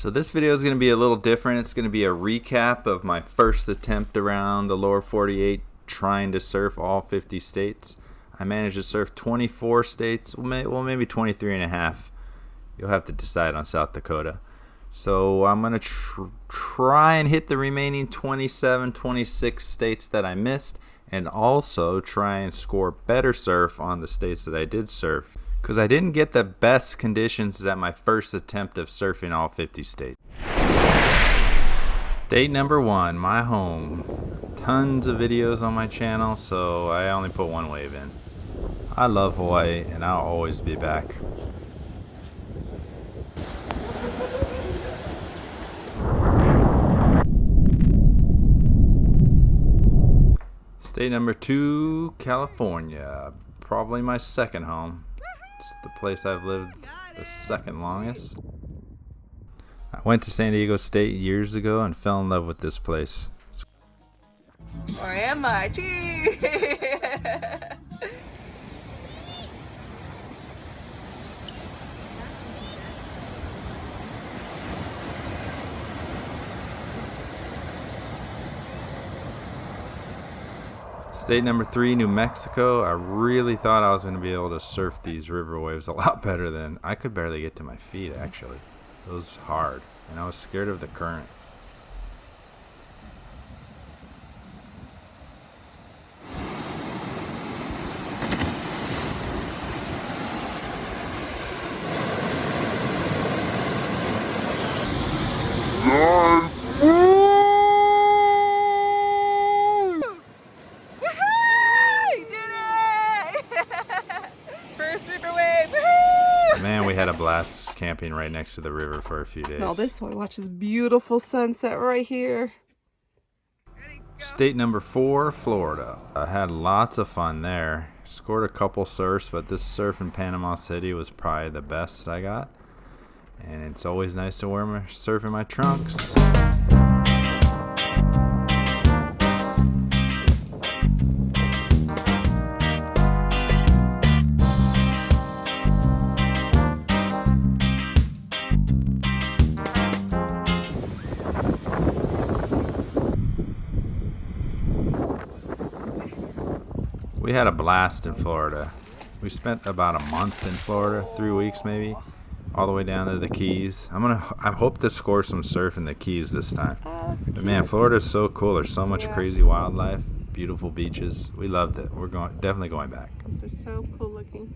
So this video is going to be a little different. It's going to be a recap of my first attempt around the lower 48 trying to surf all 50 states. I managed to surf 24 states, well maybe 23 and a half. You'll have to decide on South Dakota. So I'm going to try and hit the remaining 27, 26 states that I missed, and also try and score better surf on the states that I did surf, because I didn't get the best conditions at my first attempt of surfing all 50 states. State number 1, my home. Tons of videos on my channel, so I only put one wave in. I love Hawaii, and I'll always be back. State number 2, California. Probably my second home. It's the place I've lived the second longest. I went to San Diego State years ago and fell in love with this place. Or am I? Gee! State number 3, New Mexico. I really thought I was going to be able to surf these river waves a lot better than I could barely get to my feet, actually. It was hard, and I was scared of the current. Man, we had a blast camping right next to the river for a few days. No, this one, watch this beautiful sunset right here. State number 4, Florida. I had lots of fun there. Scored a couple surfs, but this surf in Panama City was probably the best I got. And it's always nice to wear my surf in my trunks. We had a blast in Florida. We spent about a month in Florida, 3 weeks maybe, all the way down to the Keys. I hope to score some surf in the Keys this time. Oh, that's cute. But man, Florida is so cool. There's so much crazy wildlife, beautiful beaches. We loved it. We're definitely going back. They're so cool looking.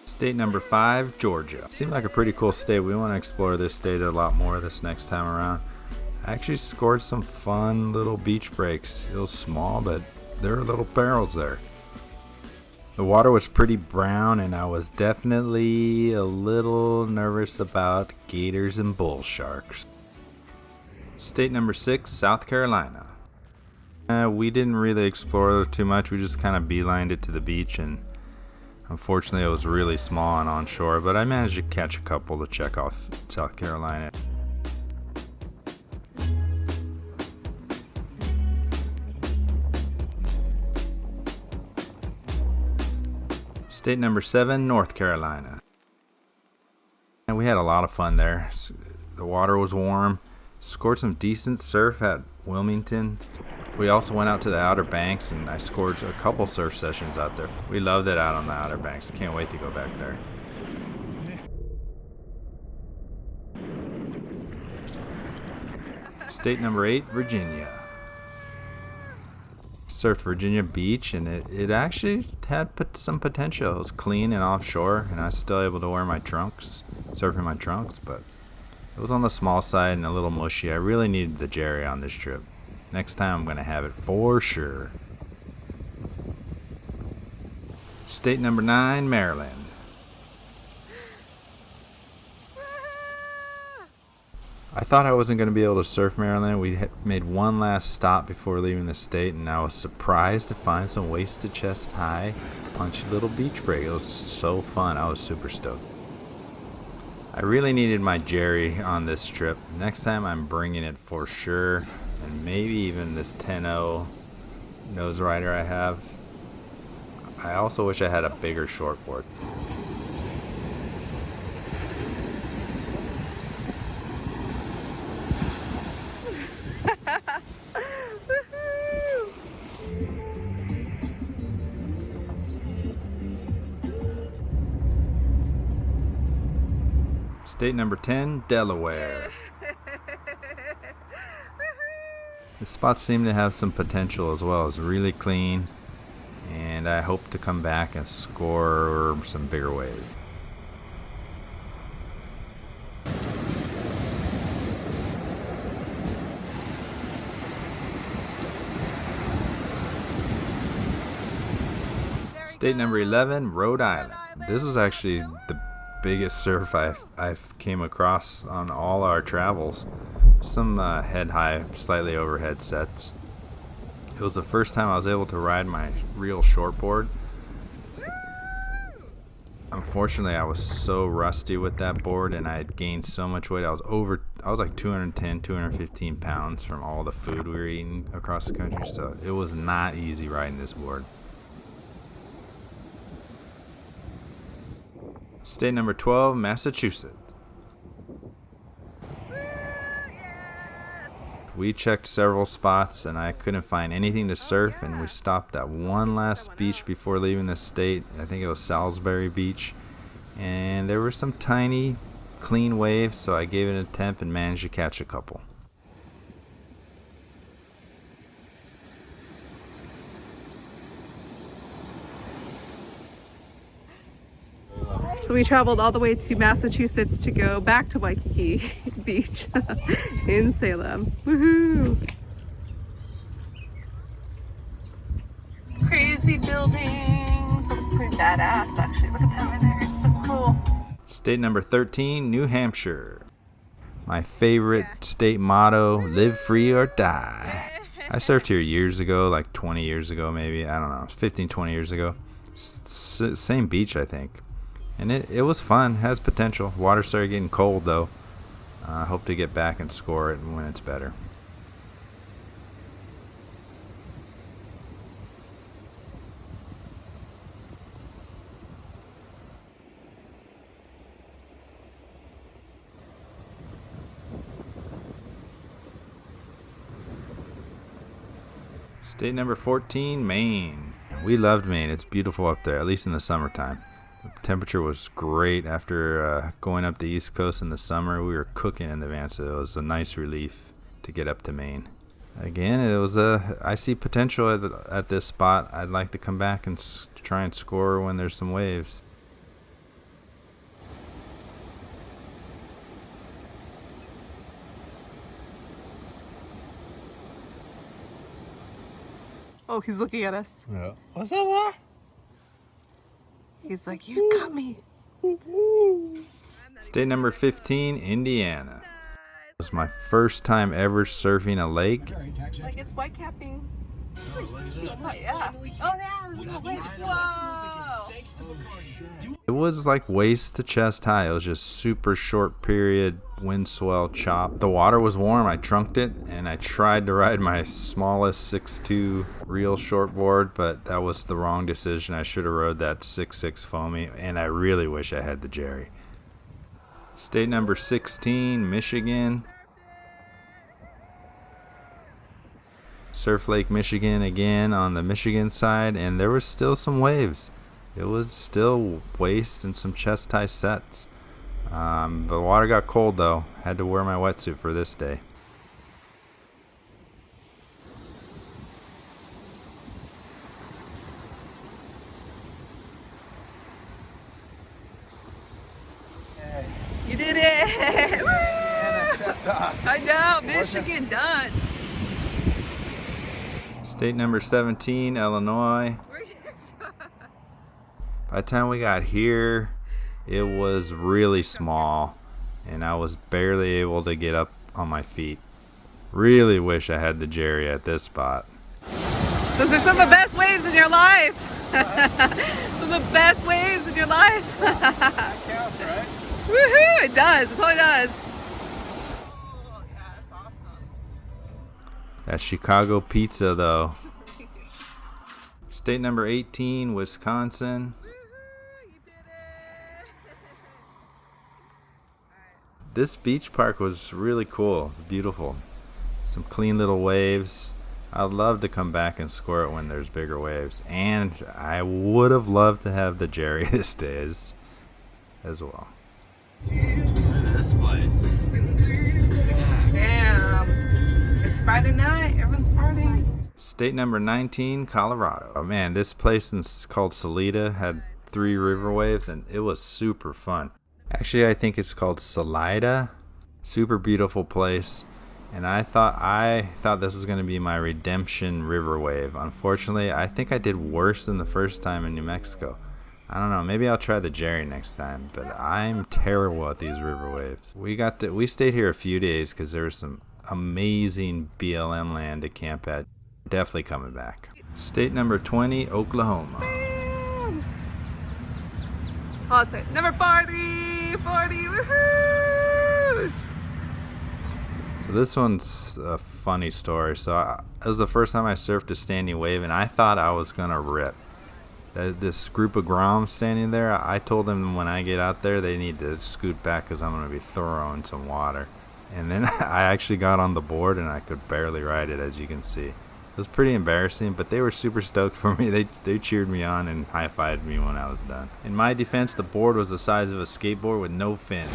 State number 5, Georgia. Seemed like a pretty cool state. We want to explore this state a lot more this next time around. I actually scored some fun little beach breaks. It was small, but there were little barrels there. The water was pretty brown, and I was definitely a little nervous about gators and bull sharks. State number 6, South Carolina. We didn't really explore too much. We just kind of beelined it to the beach, and unfortunately it was really small and onshore, but I managed to catch a couple to check off South Carolina. State number 7, North Carolina. And we had a lot of fun there. The water was warm. Scored some decent surf at Wilmington. We also went out to the Outer Banks, and I scored a couple surf sessions out there. We loved it out on the Outer Banks. Can't wait to go back there. State number 8, Virginia. Surfed Virginia Beach, and it actually had some potential. It was clean and offshore, and I was still able to wear my trunks, surf in my trunks, but it was on the small side and a little mushy. I really needed the Jerry on this trip. Next time I'm going to have it for sure. State number 9, Maryland. I thought I wasn't going to be able to surf Maryland. We had made one last stop before leaving the state, and I was surprised to find some waist chest high, punchy little beach break. It was so fun. I was super stoked. I really needed my Jerry on this trip. Next time I'm bringing it for sure, and maybe even this 10-0 nose rider I have. I also wish I had a bigger shortboard. State number 10, Delaware. The spots seem to have some potential as well. It's really clean, and I hope to come back and score some bigger waves. State number 11, Rhode Island. This was actually the biggest surf I've came across on all our travels. Some head high, slightly overhead sets. It was the first time I was able to ride my real shortboard. Unfortunately, I was so rusty with that board, and I had gained so much weight. I was like 210, 215 pounds from all the food we were eating across the country, so it was not easy riding this board. State number 12, Massachusetts. We checked several spots and I couldn't find anything to surf, and we stopped at one last beach before leaving the state. I think it was Salisbury Beach, and there were some tiny clean waves, so I gave it an attempt and managed to catch a couple. So we traveled all the way to Massachusetts to go back to Waikiki Beach in Salem. Woohoo! Crazy buildings. Look pretty badass, actually. Look at that over there. It's so cool. State number 13, New Hampshire. My favorite state motto, live free or die. I surfed here years ago, like 20 years ago maybe. I don't know, 15, 20 years ago. Same beach, I think. And it was fun, has potential. Water started getting cold though. I hope to get back and score it when it's better. State number 14, Maine. We loved Maine. It's beautiful up there, at least in the summertime. The temperature was great after going up the East Coast in the summer. We were cooking in the van, so it was a nice relief to get up to Maine. Again, I see potential at this spot. I'd like to come back and try and score when there's some waves. Oh, he's looking at us. Yeah. What's up, man? He's like, you got me. State number 15, Indiana. It was my first time ever surfing a lake. Like it's white capping. Yeah. Oh yeah, it was like, whoa. It was like waist to chest high. It was just super short period wind swell chop. The water was warm. I trunked it and I tried to ride my smallest 6'2" real shortboard, but that was the wrong decision. I should have rode that 6'6" foamy, and I really wish I had the Jerry. State number 16, Michigan. Surf Lake, Michigan again on the Michigan side, and there was still some waves. It was still waist and some chest high sets. The water got cold though. Had to wear my wetsuit for this day. You did it! I know, Michigan done. State number 17, Illinois. By the time we got here, it was really small, and I was barely able to get up on my feet. Really wish I had the Jerry at this spot. Those are some of the best waves in your life. Some of the best waves in your life. That counts, right? Woohoo! It does. It totally does. Oh, yeah, that's awesome. That Chicago pizza, though. State number 18, Wisconsin. You did it. This beach park was really cool. It's beautiful. Some clean little waves. I'd love to come back and score it when there's bigger waves. And I would have loved to have the Jerry this day as well. State number 19, Colorado. Oh man, this place called Salida had 3 river waves and it was super fun. Actually, I think it's called Salida. Super beautiful place. And I thought this was going to be my redemption river wave. Unfortunately, I think I did worse than the first time in New Mexico. I don't know, maybe I'll try the Jerry next time, but I'm terrible at these river waves. We stayed here a few days because there was some amazing BLM land to camp at. Definitely coming back. State number 20, Oklahoma. Oh, that's it. Number 40, woohoo! So this one's a funny story. So it was the first time I surfed a standing wave, and I thought I was gonna rip. This group of Groms standing there, I told them when I get out there they need to scoot back because I'm gonna be throwing some water. And then I actually got on the board and I could barely ride it, as you can see. It was pretty embarrassing, but they were super stoked for me. They cheered me on and high-fived me when I was done. In my defense, the board was the size of a skateboard with no fins.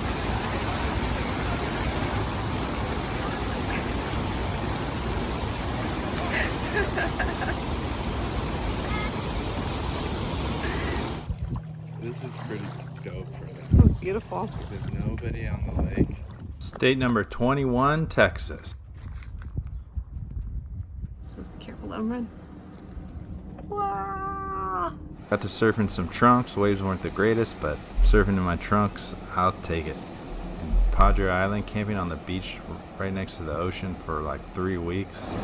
This is pretty dope for them. It was beautiful. There's nobody on the lake. State number 21, Texas. Just careful, let him run. Wow. Got to surf in some trunks. Waves weren't the greatest, but surfing in my trunks, I'll take it. In Padre Island, camping on the beach right next to the ocean for like 3 weeks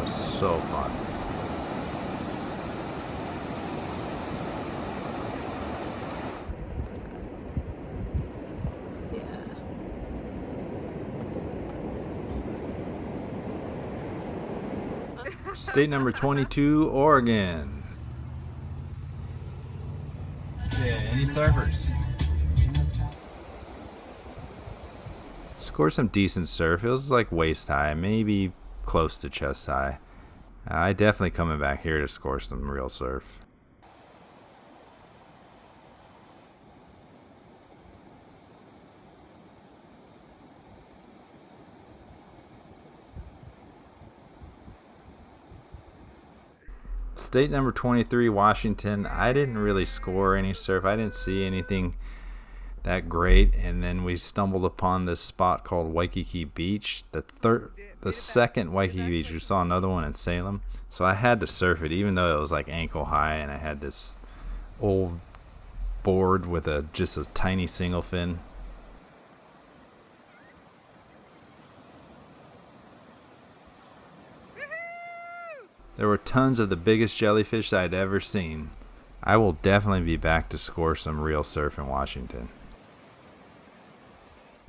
was so fun. State number 22, Oregon. Yeah, any surfers? Scored some decent surf. It was like waist high, maybe close to chest high. I definitely coming back here to score some real surf. State number 23, Washington. I didn't really score any surf. I didn't see anything that great. And then we stumbled upon this spot called Waikiki Beach. The second Waikiki Beach. We saw another one in Salem. So I had to surf it, even though it was like ankle high. And I had this old board with just a tiny single fin. There were tons of the biggest jellyfish I'd ever seen. I will definitely be back to score some real surf in Washington.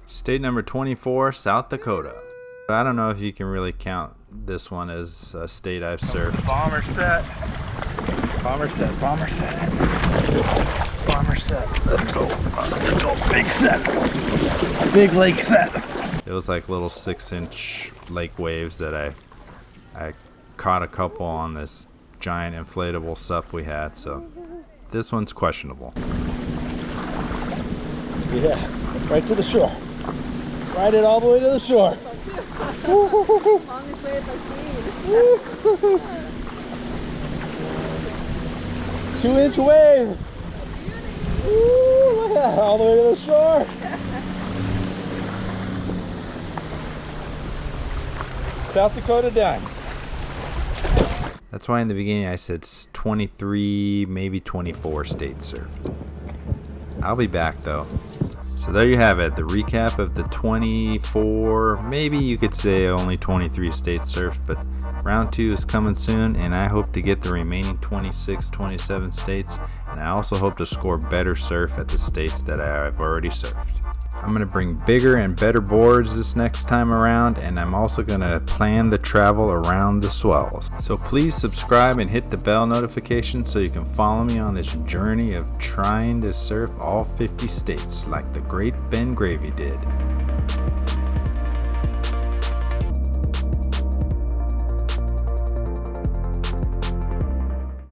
State number 24, South Dakota. I don't know if you can really count this one as a state I've surfed. Bomber set. Bomber set. Bomber set. Bomber set. Let's go. Let's go. Big set. Big lake set. It was like little 6-inch lake waves that I caught a couple on this giant inflatable sup we had, so this one's questionable. Yeah, right to the shore. Ride it all the way to the shore. Longest wave I've seen. 2-inch wave. Ooh, look at that, all the way to the shore. South Dakota done. That's why in the beginning I said 23, maybe 24 states surfed. I'll be back though. So there you have it, the recap of the 24, maybe you could say only 23 states surfed, but round 2 is coming soon, and I hope to get the remaining 26, 27 states, and I also hope to score better surf at the states that I've already surfed. I'm going to bring bigger and better boards this next time around, and I'm also going to plan the travel around the swells. So please subscribe and hit the bell notification so you can follow me on this journey of trying to surf all 50 states like the great Ben Gravy did.